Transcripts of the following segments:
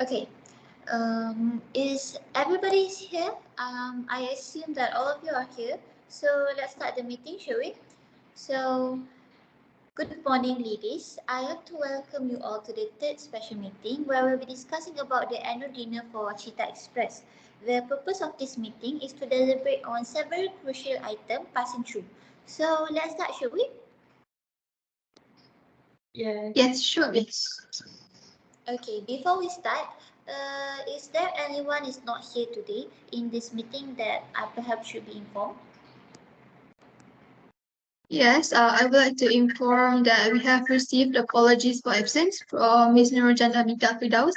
Okay. Is everybody here? I assume that all of you are here. So let's start the meeting, shall we? So, good morning, ladies. I have to welcome you all to the third special meeting where we'll be discussing about the annual dinner for Cheetah Express. The purpose of this meeting is to deliberate on several crucial items passing through. So let's start, shall we? Yes, sure. Okay, before we start, is there anyone is not here today in this meeting that I perhaps should be informed? Yes, I would like to inform that we have received apologies for absence from Ms. Nurjana Bita Firdaus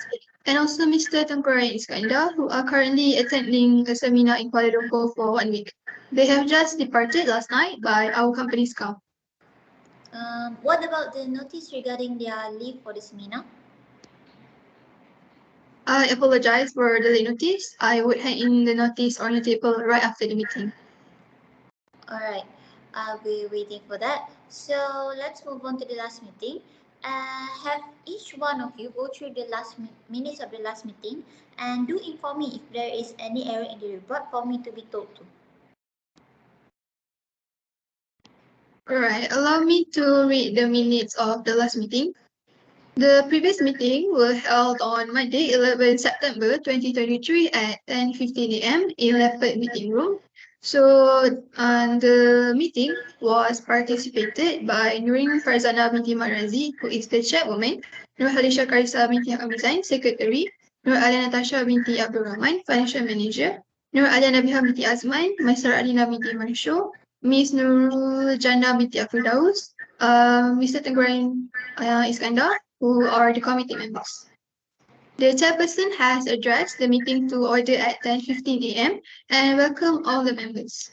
and also Mr. Tengkorai Iskandar, who are currently attending a seminar in Kuala Lumpur for 1 week. They have just departed last night by our company's COM. What about the notice regarding their leave for the seminar? I apologize for the late notice. I would hand in the notice on the table right after the meeting. Alright, I'll be waiting for that. So let's move on to the last meeting. Have each one of you go through the last minutes of the last meeting and do inform me if there is any error in the report for me to be told to. Alright, allow me to read the minutes of the last meeting. The previous meeting was held on Monday, 11 September 2023 at 10:15 a.m. in Leopard Meeting Room. So, the meeting was participated by Nurin Farzana binti Marazi, who is the chairwoman, Nur Halisha Karisa binti Hamizain, secretary, Nur Alia Natasha binti Abdul Rahman, financial manager, Nur Alia Nabiha binti Azman, Maisar Alina binti Mansur, Miss Nurul Jannah binti Firdaus, Mr. Tenggorain Iskandar, who are the committee members. The chairperson has addressed the meeting to order at 10:15 a.m. and welcome all the members.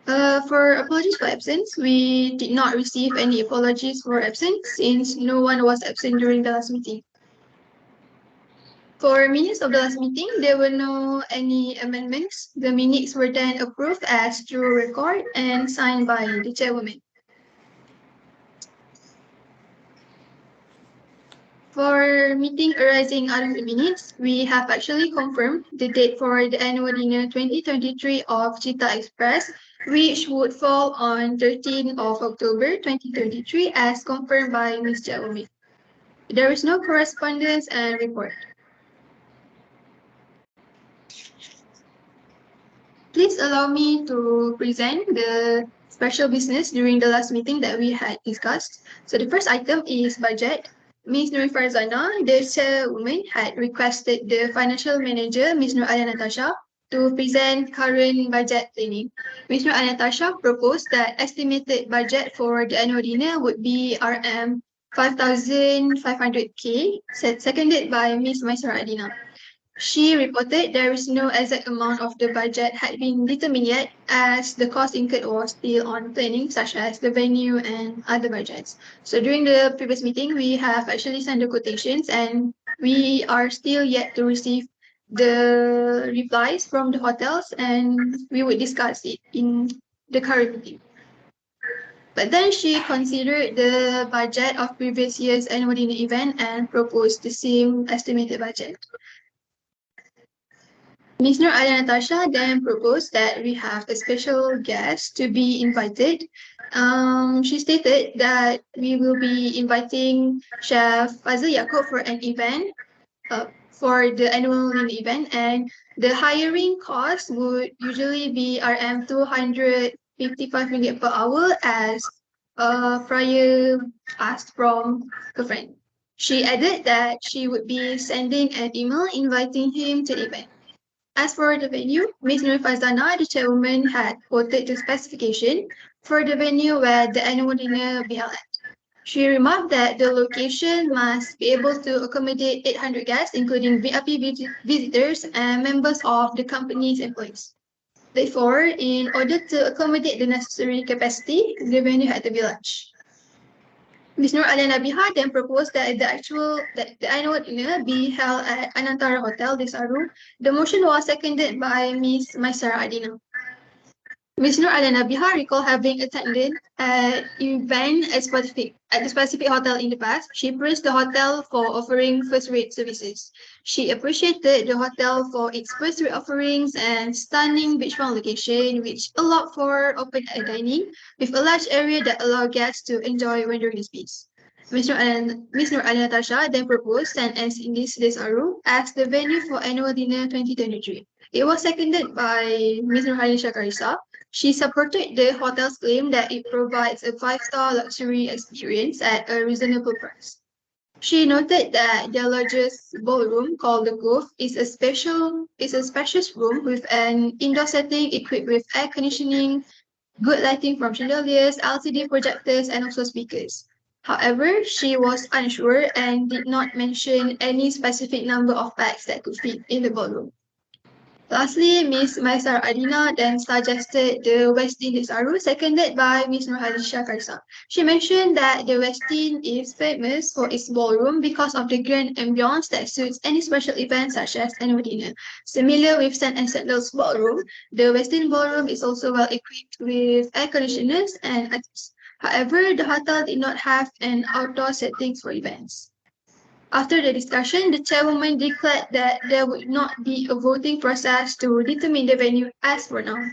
For apologies for absence, we did not receive any apologies for absence since no one was absent during the last meeting. For minutes of the last meeting, there were no any amendments. The minutes were then approved as true record and signed by the chairwoman. For meeting arising out of the minutes, we have actually confirmed the date for the annual dinner 2023 of Cheetah Express, which would fall on 13th of October 2023 as confirmed by Ms. Jaomi. There is no correspondence and report. Please allow me to present the special business during the last meeting that we had discussed. So the first item is budget. Ms. Nuri Farzana, the chairwoman, had requested the financial manager, Ms. Nur Alia Natasha, to present current budget planning. Ms. Nur Alia Natasha proposed that estimated budget for the annual dinner would be RM 5,500K, seconded by Ms. Maisara Adina. She reported there is no exact amount of the budget had been determined yet, as the cost incurred was still on planning, such as the venue and other budgets. So during the previous meeting, we have actually sent the quotations and we are still yet to receive the replies from the hotels, and we would discuss it in the current meeting. But then she considered the budget of previous year's annual dinner event and proposed the same estimated budget. Ms. Nur Alia Natasha then proposed that we have a special guest to be invited. She stated that we will be inviting Chef Fazil Yaakob for an event, for the annual dinner event, and the hiring cost would usually be RM 255 ringgit per hour as prior asked from a friend. She added that she would be sending an email inviting him to the event. As for the venue, Ms. Nur Fazana, the chairwoman, had quoted the specification for the venue where the annual dinner will be held at. She remarked that the location must be able to accommodate 800 guests, including VIP visitors and members of the company's employees. Therefore, in order to accommodate the necessary capacity, the venue had to be large. Ms. Nur Alia Nabiha then proposed that the annual dinner be held at Anantara Hotel, Desaru. The motion was seconded by Ms. Maisara Adina. Ms. Nur Alia Nabiha recalled having attended an event at at the specific hotel in the past, she praised the hotel for offering first-rate services. She appreciated the hotel for its first-rate offerings and stunning beachfront location, which allowed for open-air dining with a large area that allowed guests to enjoy wandering the space. Ms. Nur Ali Natasha then proposed San Indis Desaru as the venue for annual dinner 2023. It was seconded by Ms. Nurhani Shakarisa. She supported the hotel's claim that it provides a five-star luxury experience at a reasonable price. She noted that the largest ballroom, called the Cove, is a spacious room with an indoor setting equipped with air conditioning, good lighting from chandeliers, LCD projectors, and also speakers. However, she was unsure and did not mention any specific number of bags that could fit in the ballroom. Lastly, Ms. Maisar Adina then suggested the Westin Desaru, seconded by Ms. Nurhalisha Karsa. She mentioned that the Westin is famous for its ballroom because of the grand ambience that suits any special event such as annual dinner. Similar with St. and Sandals Ballroom, the Westin Ballroom is also well equipped with air conditioners and others. However, the hotel did not have an outdoor settings for events. After the discussion, the chairwoman declared that there would not be a voting process to determine the venue as for now.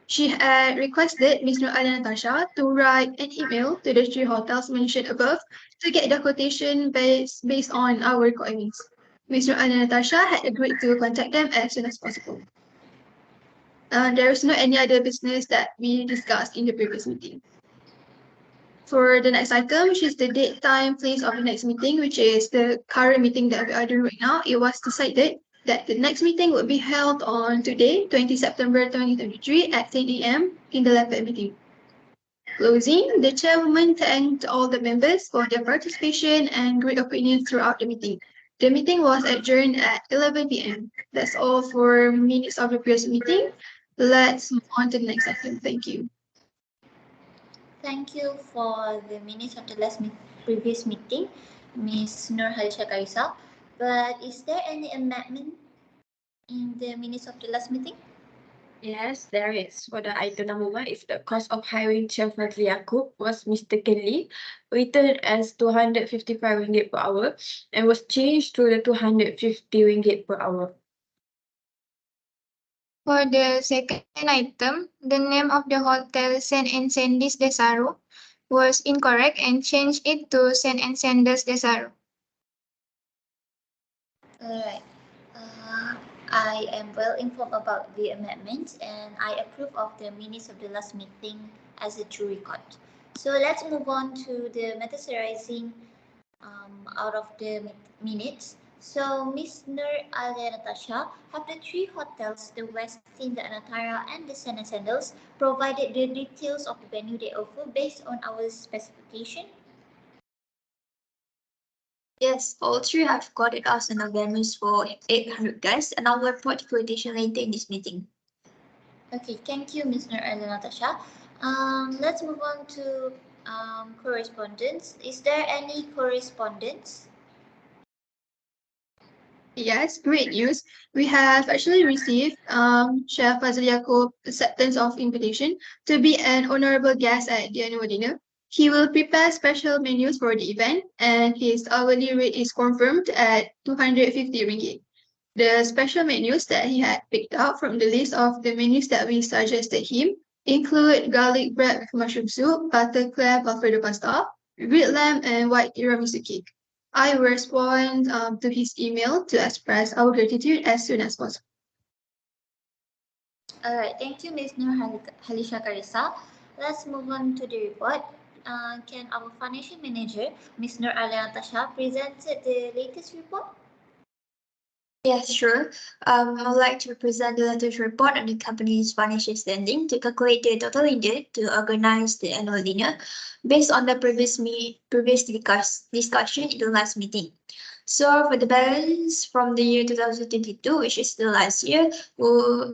She had requested Ms. Nur Ali Natasha to write an email to the three hotels mentioned above to get the quotation based on our requirements. Ms. Nur Ali Natasha had agreed to contact them as soon as possible. There is no any other business that we discussed in the previous meeting. For the next item, which is the date, time, place of the next meeting, which is the current meeting that we are doing right now, it was decided that the next meeting will be held on today, 20 September 2023 at 10 a.m. in the Leopard meeting. Closing, the chairwoman thanked all the members for their participation and great opinions throughout the meeting. The meeting was adjourned at 11 p.m. That's all for minutes of the previous meeting. Let's move on to the next item. Thank you. Thank you for the minutes of the previous meeting, Ms. Nur Halisha Karisa. But is there any amendment in the minutes of the last meeting? Yes, there is. For the item number 1, if the cost of hiring Chef Fazli Yaakob was mistakenly written as 255 ringgit per hour and was changed to the 250 ringgit per hour. For the second item, the name of the hotel St. and Sandy's Desaru was incorrect and changed it to St. and Sanders Desaru. Alright. I am well informed about the amendments and I approve of the minutes of the last meeting as a true record. So let's move on to the metasizing out of the minutes. So Ms. Nur Ali Natasha, have the three hotels, the Westin, the Anatara, and the Sen and Sandals, provided the details of the venue they offer based on our specification? Yes, all three have quoted us in venues for 800 guests, and I will report the quotation later in this meeting. Okay, thank you, Ms. Nur Ali Natasha. Let's move on to correspondence. Is there any correspondence? Yes, great news. We have actually received Chef Fazli Yaakob acceptance of invitation to be an honorable guest at the annual dinner. He will prepare special menus for the event and his hourly rate is confirmed at 250 ringgit. The special menus that he had picked out from the list of the menus that we suggested him include garlic bread with mushroom soup, butter clam Alfredo pasta, grilled lamb, and white tiramisu cake. I will respond to his email to express our gratitude as soon as possible. Alright, thank you, Ms. Nur Halisha Karisa. Let's move on to the report. Can our financial manager, Ms. Nur Ali Natasha, present the latest report? Yes, sure. I would like to present the latest report on the company's financial standing to calculate the total needed to organize the annual dinner based on the previous discussion in the last meeting. So for the balance from the year 2022, which is the last year,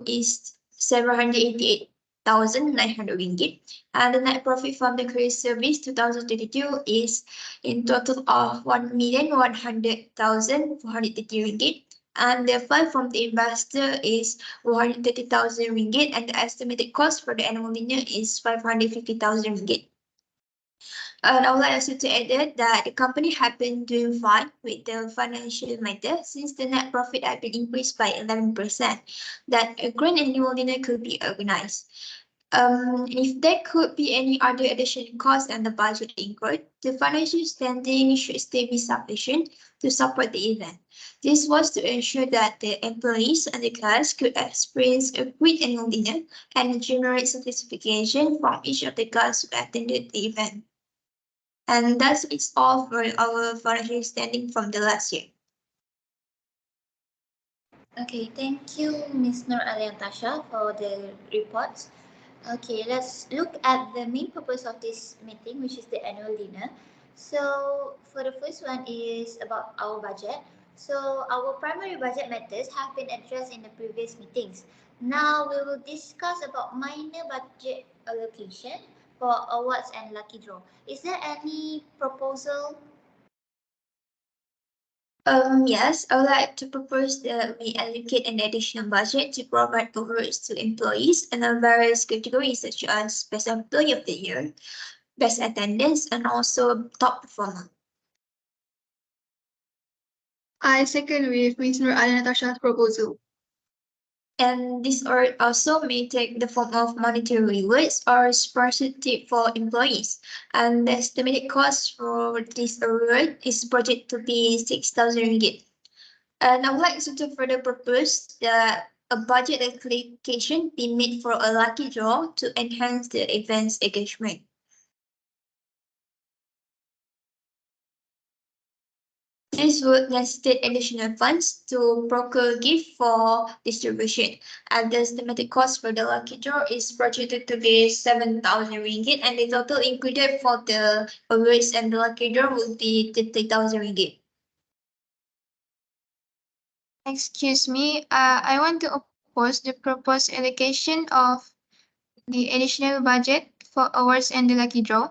is 788,900 ringgit, and the net profit from the cruise service 2022 is in total of 1,100,430 ringgit. And the fund from the investor is 130,000 ringgit, and the estimated cost for the annual dinner is 550,000 ringgit. And I would like also to add that the company had been doing fine with the financial matter since the net profit had been increased by 11%, that a grand annual dinner could be organized. If there could be any other additional costs and the budget incurred, the financial standing should still be sufficient to support the event. This was to ensure that the employees and the class could experience a great annual dinner and generate satisfaction from each of the guests who attended the event. And that's it's all for our financial standing from the last year. Okay, thank you, Ms. Nur Aliantasha, for the reports. Okay, let's look at the main purpose of this meeting, which is the annual dinner. So, for the first one is about our budget. So, our primary budget matters have been addressed in the previous meetings. Now, we will discuss about minor budget allocation for awards and lucky draw. Is there any proposal? Yes, I would like to propose that we allocate an additional budget to provide awards to employees and various categories such as Best Employee of the Year, Best Attendance, and also Top Performer. I second with Ms. Nur Natasha's proposal. And this award also may take the form of monetary rewards or sponsorship for employees. And the estimated cost for this award is projected to be 6,000 ringgit. And I would like to further propose that a budget allocation be made for a lucky draw to enhance the event's engagement. This would necessitate additional funds to procure gift for distribution. And the estimated cost for the lucky draw is projected to be 7,000 ringgit, and the total included for the awards and the lucky draw will be 30,000 ringgit. Excuse me, I want to oppose the proposed allocation of the additional budget for awards and the lucky draw.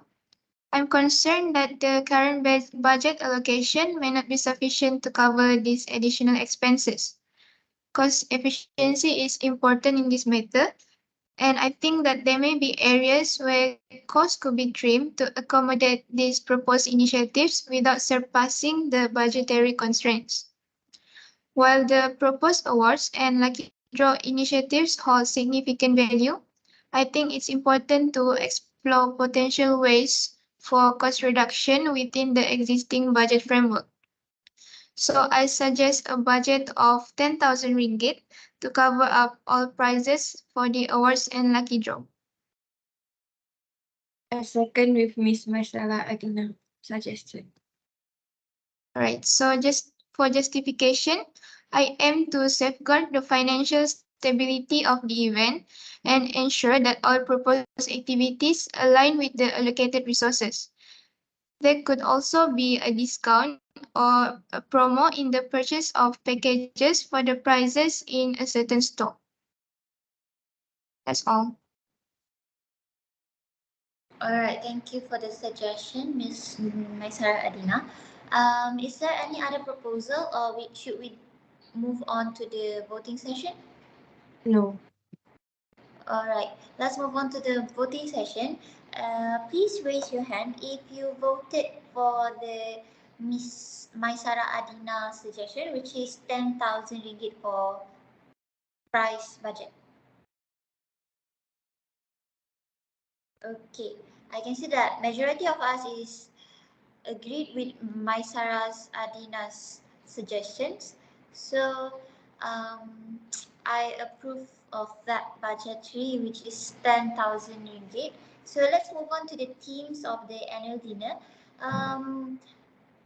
I'm concerned that the current budget allocation may not be sufficient to cover these additional expenses. Cost efficiency is important in this matter, and I think that there may be areas where costs could be trimmed to accommodate these proposed initiatives without surpassing the budgetary constraints. While the proposed awards and lucky draw initiatives hold significant value, I think it's important to explore potential ways for cost reduction within the existing budget framework. So I suggest a budget of 10,000 ringgit to cover up all prices for the awards and lucky draw. I second with Miss Marcella Adina suggestion. Alright, so just for justification, I aim to safeguard the financial stability of the event and ensure that all proposed activities align with the allocated resources. There could also be a discount or a promo in the purchase of packages for the prices in a certain store. That's all. Alright, thank you for the suggestion, Ms. Maisara Adina. Is there any other proposal, or should we move on to the voting session? No. Alright, let's move on to the voting session. Please raise your hand if you voted for the Miss Maisara Adina suggestion, which is 10,000 ringgit for price budget. Okay, I can see that majority of us is agreed with Maisara's Adina's suggestions. So I approve of that budgetary, which is 10,000 ringgit. So let's move on to the themes of the annual dinner.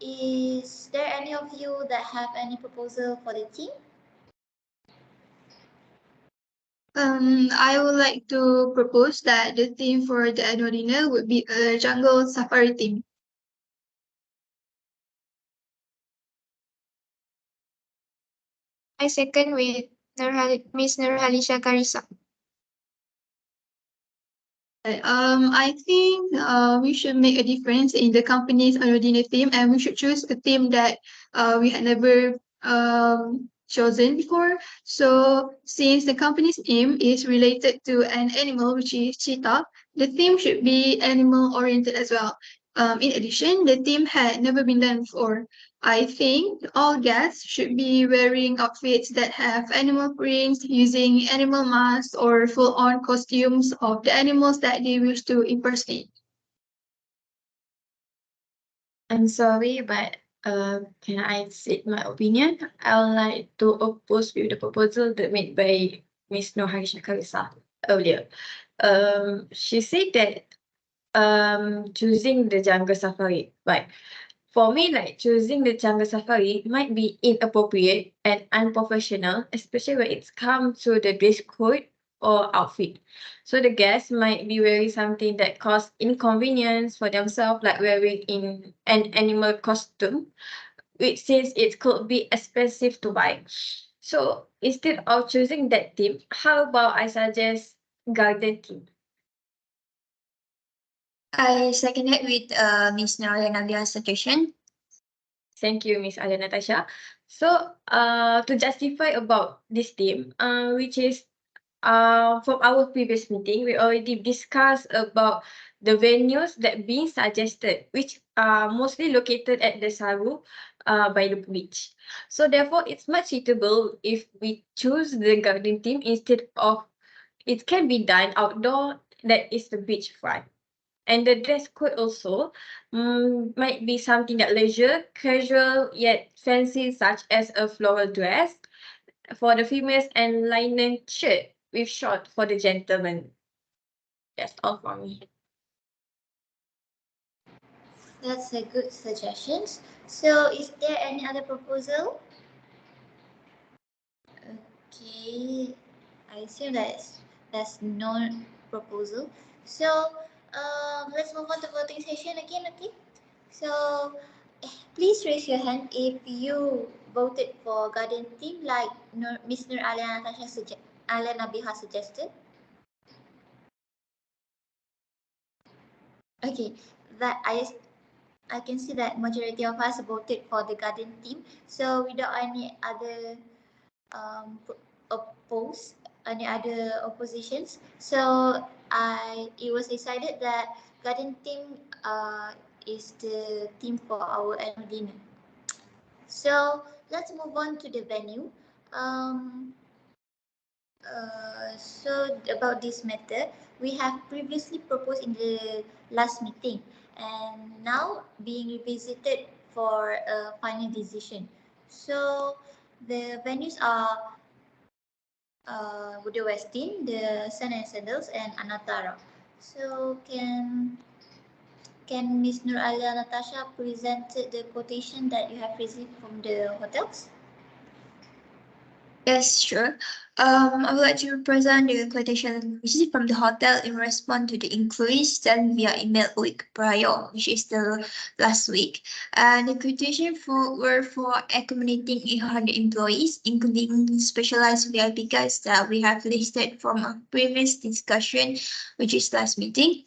Is there any of you that have any proposal for the theme? I would like to propose that the theme for the annual dinner would be a jungle safari theme. I second with Miss Nurhalisha Karisa. I think we should make a difference in the company's annual dinner theme, and we should choose a theme that we had never chosen before. So since the company's theme is related to an animal, which is cheetah, the theme should be animal oriented as well. In addition, the theme had never been done before. I think all guests should be wearing outfits that have animal prints, using animal masks or full-on costumes of the animals that they wish to impersonate. I'm sorry, but can I state my opinion? I would like to oppose with the proposal that made by Ms. Noharisha Karisa earlier. She said that choosing the jungle safari, but for me, like choosing the jungle safari might be inappropriate and unprofessional, especially when it's come to the dress code or outfit. So the guests might be wearing something that cause inconvenience for themselves, like wearing in an animal costume, which since it could be expensive to buy. So instead of choosing that theme, how about I suggest garden theme? I seconded with Ms. Noria Nabia's suggestion. Thank you, Miss Alia Natasha. So, to justify about this theme, which is from our previous meeting, we already discussed about the venues that being suggested, which are mostly located at the Saru, by the beach. So therefore, it's much suitable if we choose the garden theme instead of it can be done outdoor. That is the beachfront. And the dress code also might be something that leisure, casual yet fancy, such as a floral dress for the females and linen shirt with short for the gentlemen. That's all from me. That's a good suggestion. So, is there any other proposal? Okay, I assume that's no proposal. So, let's move on to voting session again. Okay. So, please raise your hand if you voted for garden theme like Miss Nur Alia Natasha Alia Nabiha suggested. Okay, that I can see that majority of us voted for the garden theme. So without any other any other oppositions, so it was decided that garden theme is the theme for our annual dinner. So let's move on to the venue. Um, so about this matter, we have previously proposed in the last meeting and now being revisited for a final decision. So the venues are the Westin, the Sun and Sandals, and Anatara. So can Miss Nur Alia Natasha present the quotation that you have received from the hotels? Yes, sure. I would like to present the quotation received from the hotel in response to the inquiries sent via email a week prior, which is the last week. And the quotation were for accommodating 800 employees, including specialized VIP guests that we have listed from a previous discussion, which is last meeting.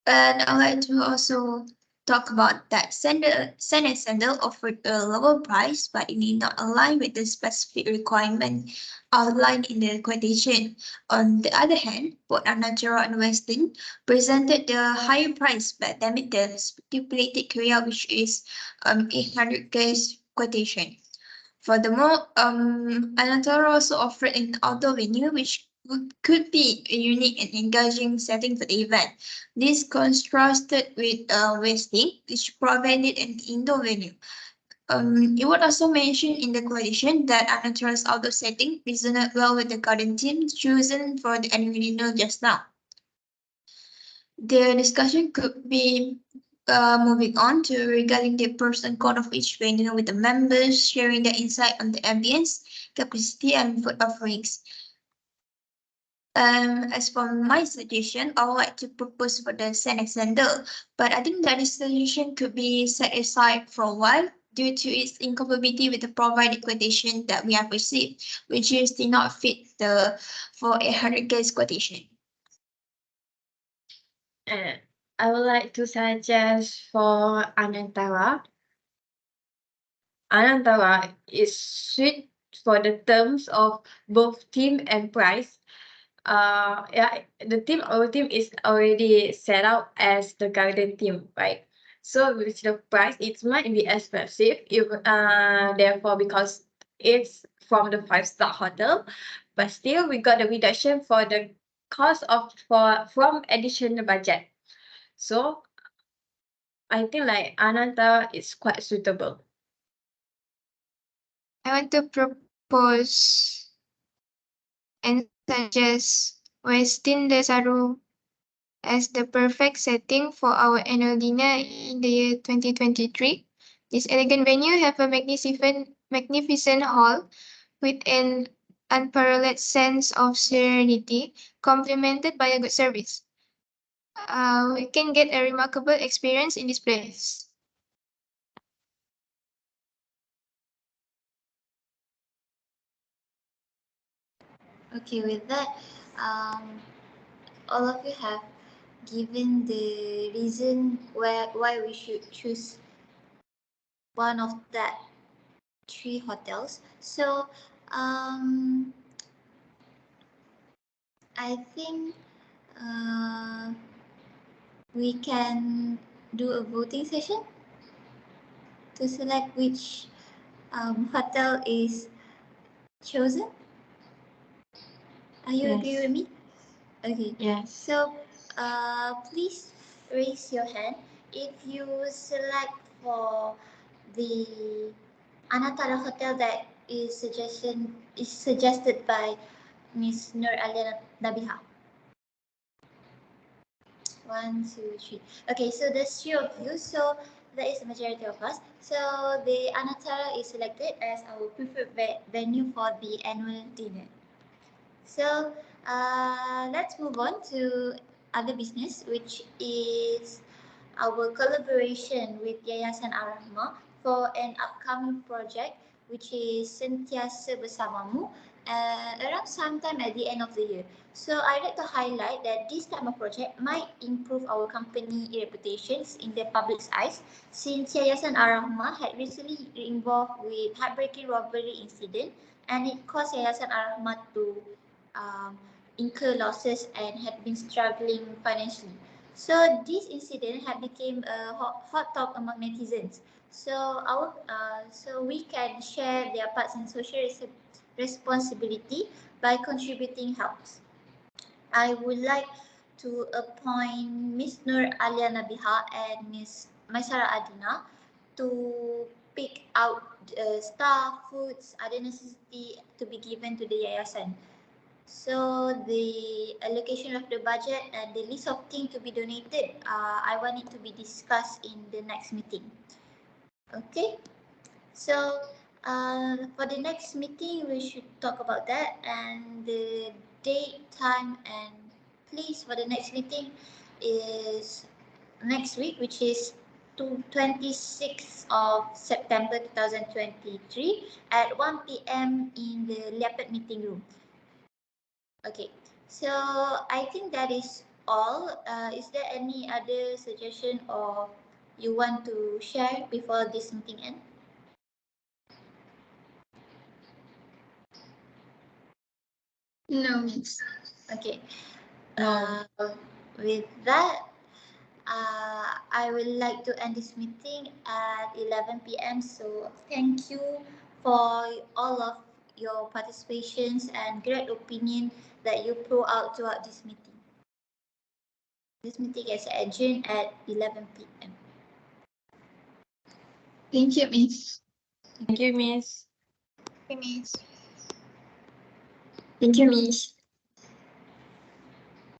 And I'd like to also talk about that Sand and Sandal offered a lower price, but it did not align with the specific requirement outlined in the quotation. On the other hand, both Anatara and Westin presented the higher price, but they met the stipulated criteria, which is 800K quotation. Furthermore, Anatara also offered an outdoor venue, which could be a unique and engaging setting for the event. This contrasted with Westing, which provided an indoor venue. It was also mentioned in the quotation that Anatara's outdoor setting resonated well with the garden theme chosen for the annual dinner just now. The discussion could be moving on to regarding the pros and cons of each venue with the members sharing their insight on the ambience, capacity, and food offerings. As for my suggestion, I would like to propose for the Senate Sandal, but I think that this suggestion could be set aside for a while due to its incompatibility with the provided quotation that we have received, which is did not fit the for 800K quotation. I would like to suggest for Anantara. Anantara is suit for the terms of both theme and price. Yeah, our team is already set out as the garden theme, right? So with the price, it might be expensive, therefore because it's from the 5-star hotel, but still we got the reduction for the cost from additional budget. So I think like Ananta is quite suitable. I want to propose and suggest Westin Desaru as the perfect setting for our annual dinner in the year 2023. This elegant venue have a magnificent hall with an unparalleled sense of serenity, complemented by a good service. We can get a remarkable experience in this place. Okay, with that, all of you have given the reason why we should choose one of that 3 hotels. So, I think we can do a voting session to select which hotel is chosen. Are you agree Yes. with me? Okay. Yes. So, please raise your hand if you select for the Anatara Hotel that is suggested by Miss Nur Alia Nabiha. 1, 2, 3. Okay, so there's 3 of you. So that is the majority of us. So the Anatara is selected as our preferred venue for the annual dinner. So let's move on to other business, which is our collaboration with Yayasan Ar-Rahmah for an upcoming project, which is Sentiasa Bersamamu, around sometime at the end of the year. So I'd like to highlight that this type of project might improve our company reputations in the public's eyes, since Yayasan Ar-Rahmah had recently involved with heartbreaking robbery incident, and it caused Yayasan Ar-Rahmah to incur losses and had been struggling financially. So this incident had become a hot talk among netizens. So we can share their parts in social responsibility by contributing helps. I would like to appoint Miss Nur Alia Nabiha and Miss Maisara Adina to pick out staff, foods, other necessity to be given to the yayasan. So the allocation of the budget and the list of things to be donated, I want it to be discussed in the next meeting. Okay, so for the next meeting, we should talk about that, and the date, time, and place for the next meeting is next week, which is 26th of September 2023 at 1 p.m. in the Leopard meeting room. Okay, so I think that is all. Is there any other suggestion or you want to share before this meeting ends? No. Okay. With that, I would like to end this meeting at 11 p.m. So thank you for all of your participations and great opinion that you throw out throughout this meeting. This meeting is adjourned at 11 p.m. Thank you, Miss. Thank you, Miss. Miss. Thank you, Miss.